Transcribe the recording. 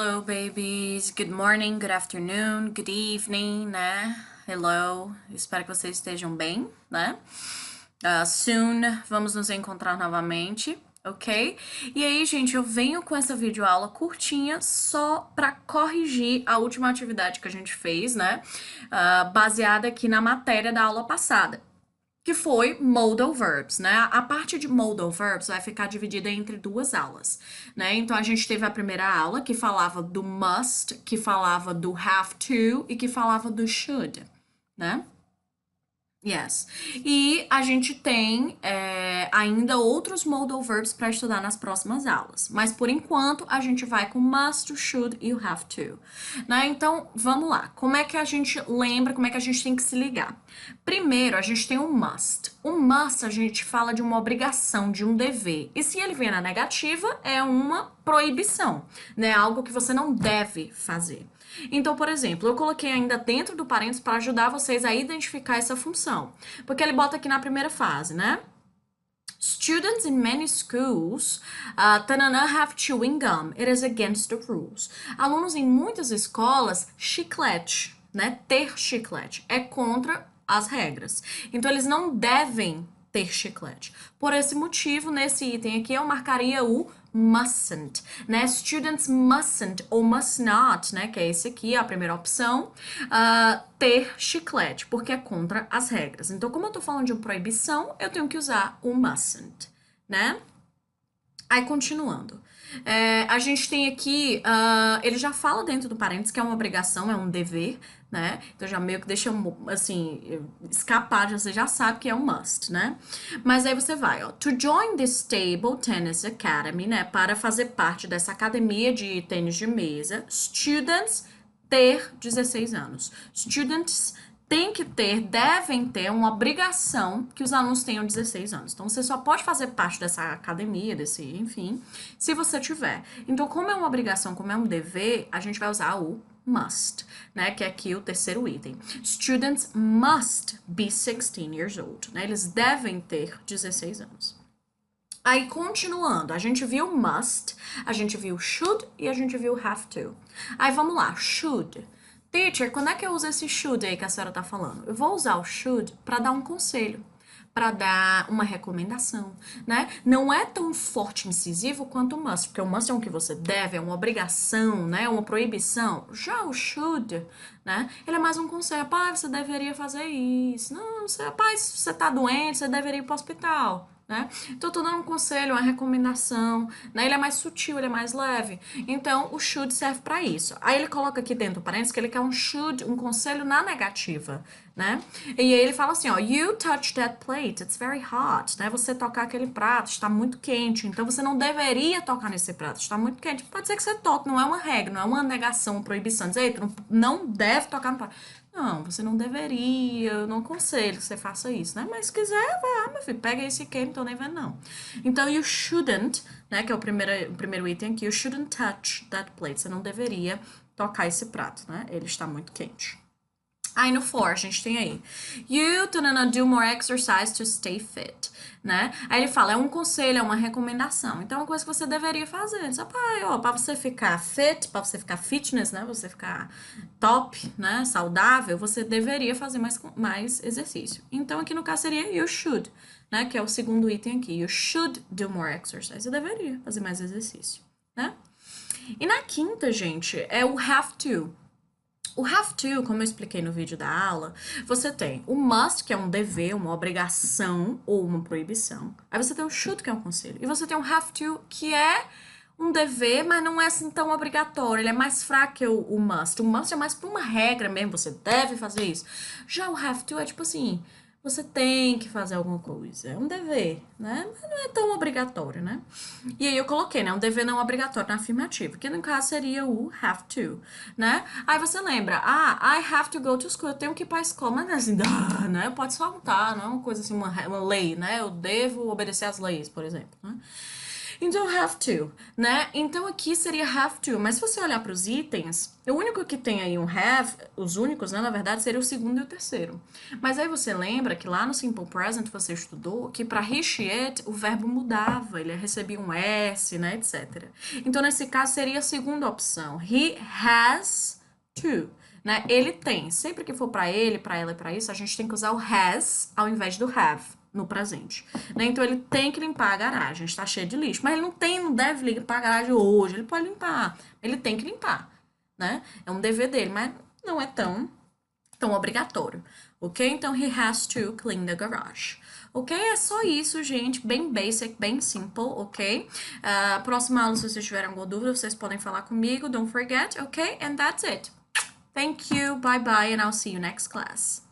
Hello, babies. Good morning, good afternoon, good evening, né? Hello. Espero que vocês estejam bem, né? Soon vamos nos encontrar novamente, ok? E aí, gente, eu venho com essa videoaula curtinha só pra corrigir a última atividade que a gente fez, né? Baseada aqui na matéria da aula passada, que foi modal verbs, né? A parte de modal verbs vai ficar dividida entre duas aulas, né? Então a gente teve a primeira aula que falava do must, que falava do have to e que falava do should, né? Yes. E a gente tem ainda outros modal verbs para estudar nas próximas aulas. Mas por enquanto a gente vai com must, should e o have to. Né? Então vamos lá. Como é que a gente lembra, como é que a gente tem que se ligar? Primeiro a gente tem o must. O must a gente fala de uma obrigação, de um dever. E se ele vier na negativa, é uma proibição, né? Algo que você não deve fazer. Então, por exemplo, eu coloquei ainda dentro do parênteses para ajudar vocês a identificar essa função. Porque ele bota aqui na primeira fase, né? Students in many schools have chewing gum. It is against the rules. Alunos em muitas escolas, chiclete, né? Ter chiclete é contra as regras. Então, eles não devem ter chiclete. Por esse motivo, nesse item aqui, eu marcaria o mustn't, né? Students mustn't ou must not, né? Que é esse aqui, a primeira opção, ter chiclete, porque é contra as regras. Então, como eu tô falando de uma proibição, eu tenho que usar o mustn't, né? Aí, continuando. A gente tem aqui, ele já fala dentro do parênteses que é uma obrigação, é um dever, né? Então já meio que deixa, assim, escapar, você já sabe que é um must, né? Mas aí você vai, ó. To join this table tennis academy, né? Para fazer parte dessa academia de tênis de mesa, students ter 16 anos. Students devem ter uma obrigação que os alunos tenham 16 anos. Então, você só pode fazer parte dessa academia, enfim, se você tiver. Então, como é uma obrigação, como é um dever, a gente vai usar o must, né? Que é aqui o terceiro item. Students must be 16 years old, né? Eles devem ter 16 anos. Aí, continuando, a gente viu must, a gente viu should e a gente viu have to. Aí, vamos lá, should. Teacher, quando é que eu uso esse should aí que a senhora tá falando? Eu vou usar o should para dar um conselho, para dar uma recomendação, né? Não é tão forte e incisivo quanto o must, porque o must é um que você deve, é uma obrigação, né? Uma proibição. Já o should, né? Ele é mais um conselho. Pai, você deveria fazer isso. Não, pai, se você tá doente, você deveria ir pro hospital. Né? Então, eu tô dando um conselho, uma recomendação, né? Ele é mais sutil, ele é mais leve. Então, o should serve para isso. Aí ele coloca aqui dentro do parênteses que ele quer um should, um conselho na negativa, né? E aí ele fala assim, ó, you touch that plate, it's very hot, né? Você tocar aquele prato está muito quente, então você não deveria tocar nesse prato, está muito quente. Pode ser que você toque, não é uma regra, não é uma negação, uma proibição. Dizer, tu não deve tocar no prato. Não, você não deveria, eu não aconselho que você faça isso, né? Mas se quiser, vá, meu filho, pega esse aqui, não tô nem vendo, não. Então, you shouldn't, né, que é o primeiro item aqui, you shouldn't touch that plate, você não deveria tocar esse prato, né? Ele está muito quente. Aí no for, a gente tem aí, you do more exercise to stay fit, né? Aí ele fala, é um conselho, é uma recomendação. Então é uma coisa que você deveria fazer. Só pra você ficar fit, pra você ficar fitness, né? Você ficar top, né? Saudável, você deveria fazer mais exercício. Então aqui no caso seria you should, né? Que é o segundo item aqui. You should do more exercise. Você deveria fazer mais exercício, né? E na quinta, gente, é o have to. O have to, como eu expliquei no vídeo da aula, você tem o must, que é um dever, uma obrigação ou uma proibição. Aí você tem o should, que é um conselho. E você tem o have to, que é um dever, mas não é assim tão obrigatório. Ele é mais fraco que o must. O must é mais por uma regra mesmo, você deve fazer isso. Já o have to é tipo assim, você tem que fazer alguma coisa. É um dever, né? Mas não é tão obrigatório, né? E aí eu coloquei, né? Um dever não obrigatório na afirmativa, que no caso seria o have to, né? Aí você lembra, I have to go to school, eu tenho que ir pra escola, mas não é assim, né? Pode faltar, não é uma coisa assim, uma lei, né? Eu devo obedecer às leis, por exemplo, né? Então, have to, né? Então, aqui seria have to. Mas se você olhar para os itens, o único que tem aí um have, os únicos, né, na verdade, seria o segundo e o terceiro. Mas aí você lembra que lá no Simple Present você estudou que para he, she, it, o verbo mudava. Ele recebia um S, né, etc. Então, nesse caso, seria a segunda opção. He has to. Né? Ele tem. Sempre que for para ele, para ela e para isso, a gente tem que usar o has ao invés do have no presente. Né? Então ele tem que limpar a garagem, está cheia de lixo. Mas ele não deve limpar a garagem hoje. Ele pode limpar. Ele tem que limpar. Né? É um dever dele, mas não é tão obrigatório. Ok? Então he has to clean the garage. Ok? É só isso, gente. Bem basic, bem simple, ok? Próxima aula, se vocês tiverem alguma dúvida, vocês podem falar comigo. Don't forget, ok? And that's it. Thank you, bye bye, and I'll see you next class.